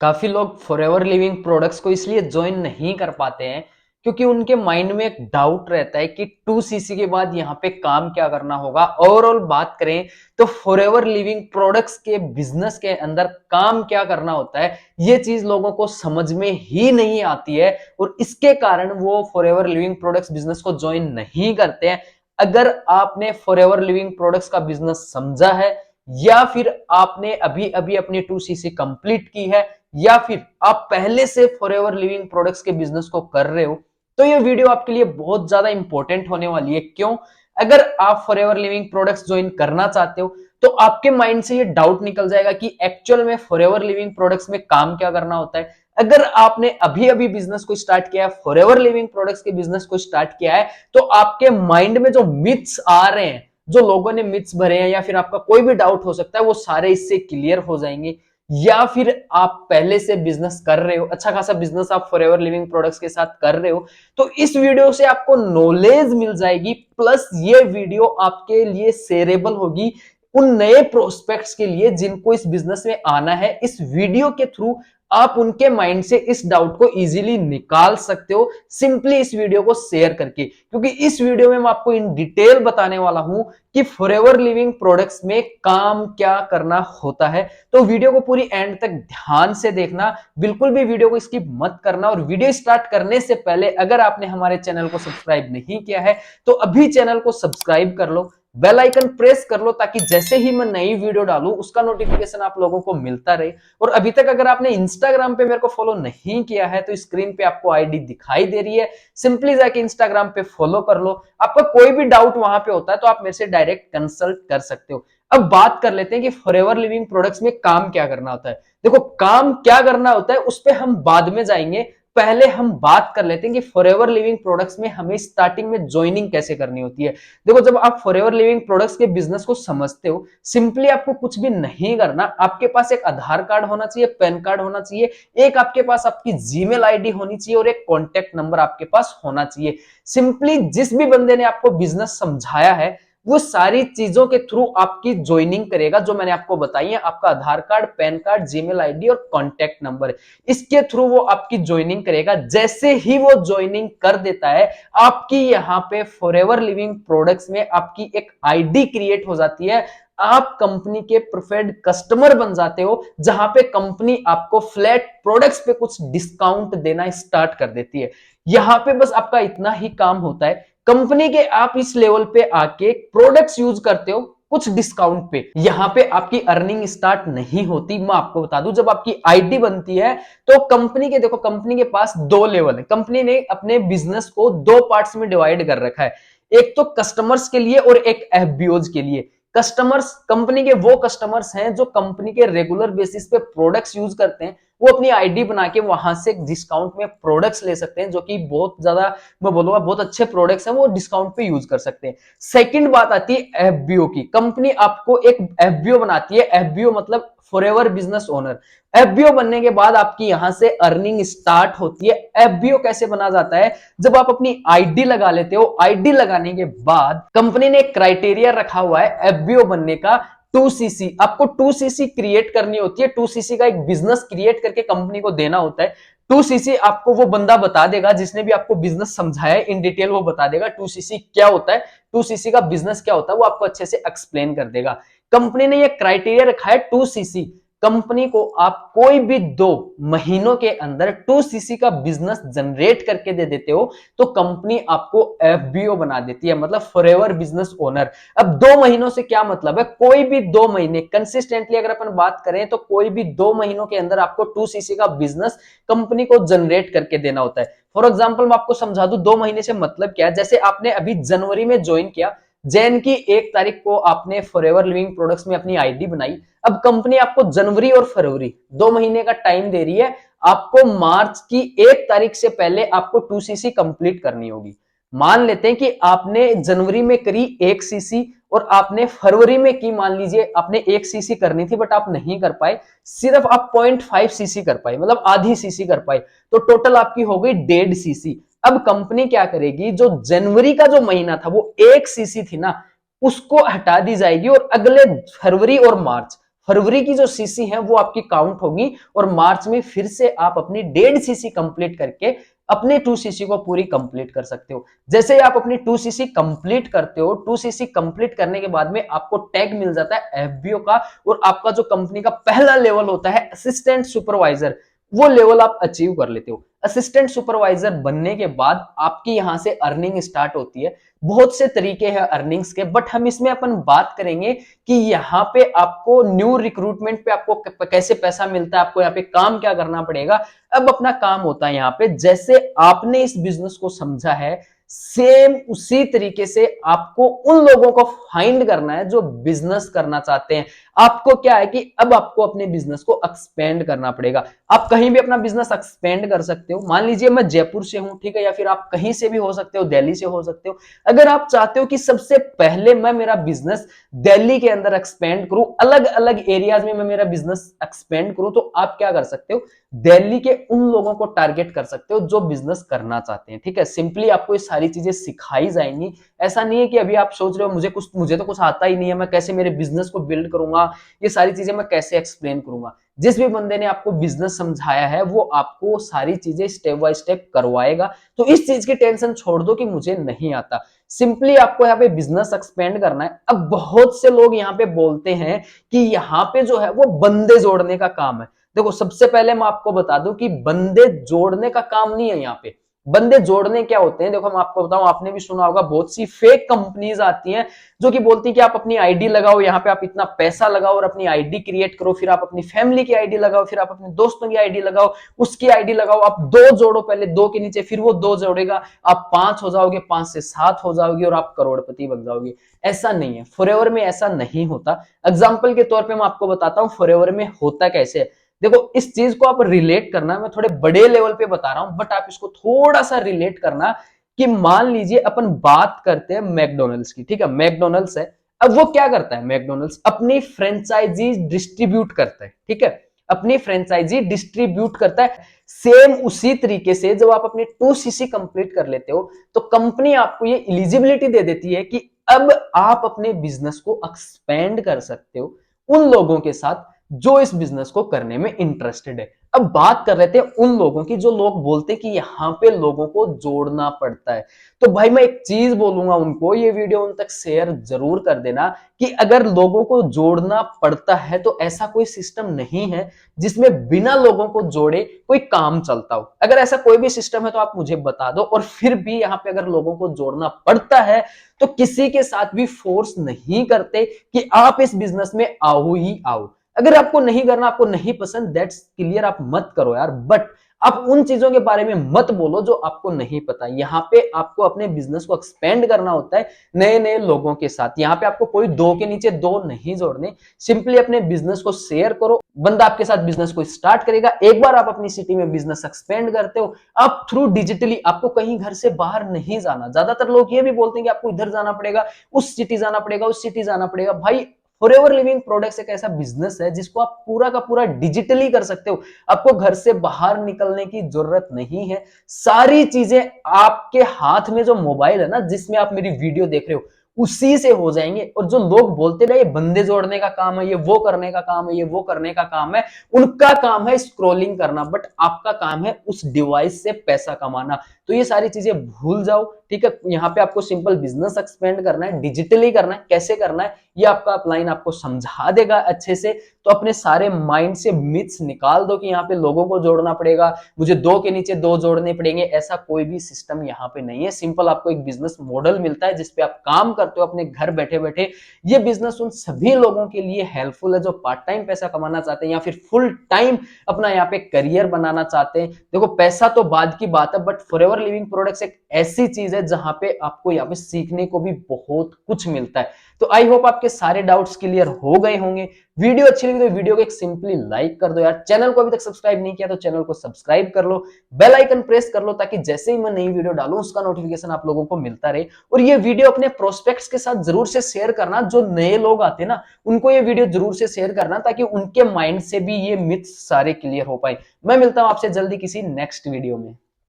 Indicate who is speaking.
Speaker 1: काफी लोग forever living products को इसलिए ज्वाइन नहीं कर पाते हैं क्योंकि उनके माइंड में एक डाउट रहता है कि 2cc के बाद यहाँ पे काम क्या करना होगा। ओवरऑल बात करें तो फॉरएवर लिविंग प्रोडक्ट्स के बिजनेस के अंदर काम क्या करना होता है, ये चीज लोगों को समझ में ही नहीं आती है और इसके कारण वो फॉरएवर लिविंग प्रोडक्ट्स बिजनेस को ज्वाइन नहीं करते हैं। अगर आपने फॉरएवर लिविंग प्रोडक्ट्स का बिजनेस समझा है या फिर आपने अभी अभी अपनी 2cc कंप्लीट की है या फिर आप पहले से फॉरएवर लिविंग प्रोडक्ट्स के बिजनेस को कर रहे हो, तो ये वीडियो आपके लिए बहुत ज्यादा इंपॉर्टेंट होने वाली है। क्यों? अगर आप फॉरएवर लिविंग प्रोडक्ट्स ज्वाइन करना चाहते हो तो आपके माइंड से ये डाउट निकल जाएगा कि एक्चुअल में फॉरएवर लिविंग प्रोडक्ट्स में काम क्या करना होता है। अगर आपने अभी अभी बिजनेस को स्टार्ट किया है, फॉरएवर लिविंग प्रोडक्ट्स के बिजनेस को स्टार्ट किया है, तो आपके माइंड में जो मिथ्स आ रहे हैं, जो लोगों ने मिथ्स भरे हैं या फिर आपका कोई भी डाउट हो सकता है, वो सारे इससे क्लियर हो जाएंगे। या फिर आप पहले से बिजनेस कर रहे हो, अच्छा खासा बिजनेस आप फॉरएवर लिविंग प्रोडक्ट्स के साथ कर रहे हो, तो इस वीडियो से आपको नॉलेज मिल जाएगी। प्लस ये वीडियो आपके लिए शेयरेबल होगी उन नए प्रोस्पेक्ट्स के लिए जिनको इस बिजनेस में आना है। इस वीडियो के थ्रू आप उनके माइंड से इस डाउट को इजीली निकाल सकते हो सिंपली इस वीडियो को शेयर करके, क्योंकि इस वीडियो में मैं आपको इन डिटेल बताने वाला हूं कि फॉरएवर लिविंग प्रोडक्ट्स में काम क्या करना होता है। तो वीडियो को पूरी एंड तक ध्यान से देखना, बिल्कुल भी वीडियो को स्किप मत करना। और वीडियो स्टार्ट करने से पहले अगर आपने हमारे चैनल को सब्सक्राइब नहीं किया है तो अभी चैनल को सब्सक्राइब कर लो, बेल आइकन प्रेस कर लो, ताकि जैसे ही मैं नई वीडियो डालूं उसका नोटिफिकेशन आप लोगों को मिलता रहे। और अभी तक अगर आपने इंस्टाग्राम पे मेरे को फॉलो नहीं किया है तो स्क्रीन पे आपको आईडी दिखाई दे रही है, सिंपली जाके इंस्टाग्राम पे फॉलो कर लो। आपका कोई भी डाउट वहां पे होता है तो आप मेरे से डायरेक्ट कंसल्ट कर सकते हो। अब बात कर लेते हैं कि फॉरएवर लिविंग प्रोडक्ट्स में काम क्या करना होता है। देखो, काम क्या करना होता है उस पर हम बाद में जाएंगे, पहले हम बात कर लेते हैं कि फॉरएवर लिविंग प्रोडक्ट्स में हमें स्टार्टिंग में ज्वाइनिंग कैसे करनी होती है। देखो, जब आप फॉरएवर लिविंग प्रोडक्ट्स के बिजनेस को समझते हो, सिंपली आपको कुछ भी नहीं करना। आपके पास एक आधार कार्ड होना चाहिए, पैन कार्ड होना चाहिए, एक आपके पास आपकी जीमेल आईडी होनी चाहिए और एक कॉन्टैक्ट नंबर आपके पास होना चाहिए। सिंपली जिस भी बंदे ने आपको बिजनेस समझाया है वो सारी चीजों के थ्रू आपकी ज्वाइनिंग करेगा, जो मैंने आपको बताई है। आपका Aadhaar card, PAN card, Gmail ID और कॉन्टैक्ट नंबर, इसके थ्रू वो आपकी ज्वाइनिंग करेगा। जैसे ही वो ज्वाइनिंग कर देता है, आपकी यहाँ पे फॉरएवर लिविंग प्रोडक्ट्स में आपकी एक आईडी क्रिएट हो जाती है। आप कंपनी के प्रिफर्ड कस्टमर बन जाते हो, जहां पे कंपनी आपको फ्लैट प्रोडक्ट्स पे कुछ डिस्काउंट देना स्टार्ट कर देती है। यहां पे बस आपका इतना ही काम होता है, कंपनी के आप इस लेवल पे आके प्रोडक्ट्स यूज करते हो कुछ डिस्काउंट पे। यहां पे आपकी अर्निंग स्टार्ट नहीं होती। मैं आपको बता दूं, जब आपकी आईडी बनती है तो कंपनी के, देखो कंपनी के पास दो लेवल है। कंपनी ने अपने बिजनेस को दो पार्ट्स में डिवाइड कर रखा है, एक तो कस्टमर्स के लिए और एक एफबीओज के लिए। कस्टमर्स, कंपनी के वो कस्टमर्स हैं जो कंपनी के रेगुलर बेसिस पे प्रोडक्ट्स यूज करते हैं, वो अपनी आईडी बना के वहां से डिस्काउंट में प्रोडक्ट्स ले सकते हैं, जो कि बहुत ज्यादा, मैं बोलूंगा बहुत अच्छे प्रोडक्ट्स हैं, वो डिस्काउंट पे यूज कर सकते हैं। सेकंड बात आती है एफबीओ की। कंपनी आपको एक एफबीओ बनाती है, एफबीओ मतलब फॉरएवर बिजनेस ओनर। एफबीओ बनने के बाद आपकी यहां से अर्निंग स्टार्ट होती है। एफबीओ कैसे बना जाता है? जब आप अपनी आईडी लगा लेते हो, आईडी लगाने के बाद कंपनी ने एक क्राइटेरिया रखा हुआ है एफबीओ बनने का, 2cc। आपको 2cc क्रिएट करनी होती है, 2cc का एक बिजनेस क्रिएट करके कंपनी को देना होता है। 2cc आपको वो बंदा बता देगा जिसने भी आपको बिजनेस समझाया है, इन डिटेल वो बता देगा 2cc क्या होता है, 2cc का बिजनेस क्या होता है, वो आपको अच्छे से एक्सप्लेन कर देगा। कंपनी ने ये क्राइटेरिया रखा है 2cc। कंपनी को आप कोई भी 2 महीनों के अंदर 2cc का बिजनेस जनरेट करके दे देते हो तो कंपनी आपको एफबीओ बना देती है, मतलब फॉरएवर बिजनेस ओनर। अब 2 महीनों से क्या मतलब है? कोई भी 2 महीने कंसिस्टेंटली अगर अपन बात करें तो कोई भी 2 महीनों के अंदर आपको 2cc का बिजनेस कंपनी को जनरेट करके देना होता है। फॉर एग्जाम्पल मैं आपको समझा दूं 2 महीने से मतलब क्या है। जैसे आपने अभी जनवरी में ज्वाइन किया, जैन की 1 तारीख को आपने फॉरएवर लिविंग प्रोडक्ट्स में अपनी आईडी बनाई। अब कंपनी आपको जनवरी और फरवरी 2 महीने का टाइम दे रही है, आपको मार्च की 1 तारीख से पहले आपको 2cc कंप्लीट करनी होगी। मान लेते हैं कि आपने जनवरी में करी 1cc और आपने फरवरी में की, मान लीजिए आपने 1cc करनी थी बट आप नहीं कर पाए, सिर्फ आप 0.5cc कर पाए, मतलब आधी सीसी कर पाए, तो टोटल आपकी हो गई 1.5cc। अब कंपनी क्या करेगी, जो जनवरी का जो महीना था वो 1cc थी ना, उसको हटा दी जाएगी और अगले फरवरी और मार्च, फरवरी की जो सीसी है वो आपकी काउंट होगी और मार्च में फिर से आप अपनी 1.5 सीसी कंप्लीट करके अपने 2 सीसी को पूरी कंप्लीट कर सकते हो। जैसे ही आप अपनी 2 सीसी कंप्लीट करते हो, 2 सीसी कंप्लीट करने के बाद में आपको टैग मिल जाता है एफबीओ का और आपका जो कंपनी का पहला लेवल होता है असिस्टेंट सुपरवाइजर, वो लेवल आप अचीव कर लेते हो। असिस्टेंट सुपरवाइजर बनने के बाद आपकी यहां से अर्निंग स्टार्ट होती है। बहुत से तरीके हैं अर्निंग्स के, बट हम इसमें अपन बात करेंगे कि यहाँ पे आपको न्यू रिक्रूटमेंट पे आपको कैसे पैसा मिलता है, आपको यहाँ पे काम क्या करना पड़ेगा। अब अपना काम होता है यहाँ पे, जैसे आपने इस बिजनेस को समझा है सेम उसी तरीके से आपको उन लोगों को फाइंड करना है जो बिजनेस करना चाहते हैं। आपको क्या है कि अब आपको अपने बिजनेस को एक्सपेंड करना पड़ेगा। आप कहीं भी अपना बिजनेस एक्सपेंड कर सकते हो। मान लीजिए मैं जयपुर से हूं, ठीक है, या फिर आप कहीं से भी हो सकते हो, दिल्ली से हो सकते हो। अगर आप चाहते हो कि सबसे पहले मैं मेरा बिजनेस दिल्ली के अंदर एक्सपेंड करूं, अलग अलग एरियाज में मैं मेरा बिजनेस एक्सपेंड करूं, तो आप क्या कर सकते हो, दिल्ली के उन लोगों को टारगेट कर सकते हो जो बिजनेस करना चाहते हैं। ठीक है, सिंपली आपको ये सारी चीजें सिखाई जाएंगी। ऐसा नहीं है कि अभी आप सोच रहे हो मुझे तो कुछ आता ही नहीं है, मैं कैसे मेरे बिजनेस को बिल्ड करूंगा, ये सारी चीजें मैं कैसे एक्सप्लेन करूंगा। जिस भी बंदे ने आपको बिजनेस समझाया है वो आपको सारी चीजें स्टेप बाय स्टेप करवाएगा। तो इस चीज की टेंशन छोड़ दो कि मुझे नहीं आता। सिंपली आपको यहाँ पे बिजनेस एक्सपेंड करना है। अब बहुत से लोग यहाँ पे बोलते हैं कि यहाँ पे जो है वो बंदे जोड़ने का काम है। देखो, सबसे पहले मैं आपको बता दूं कि बंदे जोड़ने का काम नहीं है यहाँ पे। बंदे जोड़ने क्या होते हैं, देखो मैं आपको बताऊं, आपने भी सुना होगा बहुत सी फेक कंपनीज आती हैं जो कि बोलती है कि आप अपनी आईडी लगाओ, यहाँ पे आप इतना पैसा लगाओ और अपनी आईडी क्रिएट करो, फिर आप अपनी फैमिली की आईडी लगाओ, फिर आप अपने दोस्तों की आईडी लगाओ, उसकी आईडी लगाओ, आप 2 जोड़ो, पहले 2 के नीचे फिर वो 2 जोड़ेगा, आप 5 हो जाओगे, 5 से 7 हो जाओगे और आप करोड़पति बन जाओगे। ऐसा नहीं है, फॉरएवर में ऐसा नहीं होता। एग्जाम्पल के तौर पर मैं आपको बताता हूँ फॉरएवर में होता कैसे है। देखो, इस चीज को आप रिलेट करना, मैं थोड़े बड़े लेवल पे बता रहा हूं, बट आप इसको थोड़ा सा रिलेट करना कि मान लीजिए अपन बात करते हैं मैकडोनल्ड्स की। ठीक है, मैकडोनल्ड्स है, अब वो क्या करता है, मैकडोनल्ड्स अपनी फ्रेंचाइजी डिस्ट्रीब्यूट करता है। ठीक है, अपनी फ्रेंचाइजी डिस्ट्रीब्यूट करता है। सेम उसी तरीके से जब आप अपने 2 सीसी कंप्लीट कर लेते हो तो कंपनी आपको ये एलिजिबिलिटी दे देती है कि अब आप अपने बिजनेस को एक्सपेंड कर सकते हो उन लोगों के साथ जो इस बिजनेस को करने में इंटरेस्टेड है। अब बात कर रहे थे उन लोगों की जो लोग बोलते कि यहां पे लोगों को जोड़ना पड़ता है। तो भाई मैं एक चीज बोलूंगा उनको, ये वीडियो उन तक शेयर जरूर कर देना कि अगर लोगों को जोड़ना पड़ता है तो ऐसा कोई सिस्टम नहीं है जिसमें बिना लोगों को जोड़े कोई काम चलता हो। अगर ऐसा कोई भी सिस्टम है तो आप मुझे बता दो। और फिर भी यहाँ पे अगर लोगों को जोड़ना पड़ता है तो किसी के साथ भी फोर्स नहीं करते कि आप इस बिजनेस में आओ ही आओ। अगर आपको नहीं करना, आपको नहीं पसंद, दैट्स क्लियर, आप मत करो यार। बट आप उन चीजों के बारे में मत बोलो जो आपको नहीं पता। यहाँ पे आपको अपने बिजनेस को एक्सपेंड करना होता है नए नए लोगों के साथ। यहाँ पे आपको कोई 2 के नीचे 2 नहीं जोड़ने। सिंपली अपने बिजनेस को शेयर करो, बंदा आपके साथ बिजनेस को स्टार्ट करेगा। एक बार आप अपनी सिटी में बिजनेस एक्सपेंड करते हो, आप थ्रू डिजिटली, आपको कहीं घर से बाहर नहीं जाना। ज्यादातर लोग ये भी बोलते हैं कि आपको इधर जाना पड़ेगा, उस सिटी जाना पड़ेगा, उस सिटी जाना पड़ेगा। भाई, फॉरएवर लिविंग प्रोडक्ट्स एक ऐसा बिजनेस है जिसको आप पूरा का पूरा डिजिटली कर सकते हो। आपको घर से बाहर निकलने की जरूरत नहीं है। सारी चीजें आपके हाथ में, जो मोबाइल है ना जिसमें आप मेरी वीडियो देख रहे हो, उसी से हो जाएंगे। और जो लोग बोलते ना ये बंदे जोड़ने का काम है, ये वो करने का काम है, ये वो करने का काम है, उनका काम है स्क्रॉलिंग करना, बट आपका काम है उस डिवाइस से पैसा कमाना। तो ये सारी चीजें भूल जाओ। ठीक है, यहाँ पे आपको सिंपल बिजनेस एक्सपेंड करना है, डिजिटली करना है। कैसे करना है ये आपका अपलाइन आपको समझा देगा अच्छे से। तो अपने सारे माइंड से मिथ्स निकाल दो कि यहाँ पे लोगों को जोड़ना पड़ेगा, मुझे 2 के नीचे 2 जोड़ने पड़ेंगे। ऐसा कोई भी सिस्टम यहाँ पे नहीं है। सिंपल आपको एक बिजनेस मॉडल मिलता है जिसपे आप काम करते हो अपने घर बैठे बैठे। ये बिजनेस उन सभी लोगों के लिए हेल्पफुल है जो पार्ट टाइम पैसा कमाना चाहते हैं या फिर फुल टाइम अपना यहाँ पे करियर बनाना चाहते हैं। देखो, पैसा तो बाद की बात है, बट फॉरएवर लिविंग प्रोडक्ट्स एक ऐसी चीज है जहां पे आपको यहाँ पे सीखने को भी बहुत कुछ मिलता है। तो आई होप आपके सारे डाउट्स क्लियर हो गए होंगे। वीडियो अच्छी लगी तो वीडियो को एक सिंपली लाइक कर दो यार। चैनल को अभी तक सब्सक्राइब नहीं किया तो चैनल को सब्सक्राइब कर लो, बेल आइकन प्रेस कर लो, ताकि जैसे ही मैं नई वीडियो डालूं उसका नोटिफिकेशन आप लोगों को मिलता रहे। और ये वीडियो अपने प्रोस्पेक्ट्स के साथ जरूर से शेयर करना, जो नए लोग आते हैं ना उनको ये वीडियो जरूर से शेयर करना, ताकि उनके माइंड से भी ये मिथ्स सारे क्लियर हो पाए। मैं मिलता हूं आपसे जल्दी किसी नेक्स्ट वीडियो में।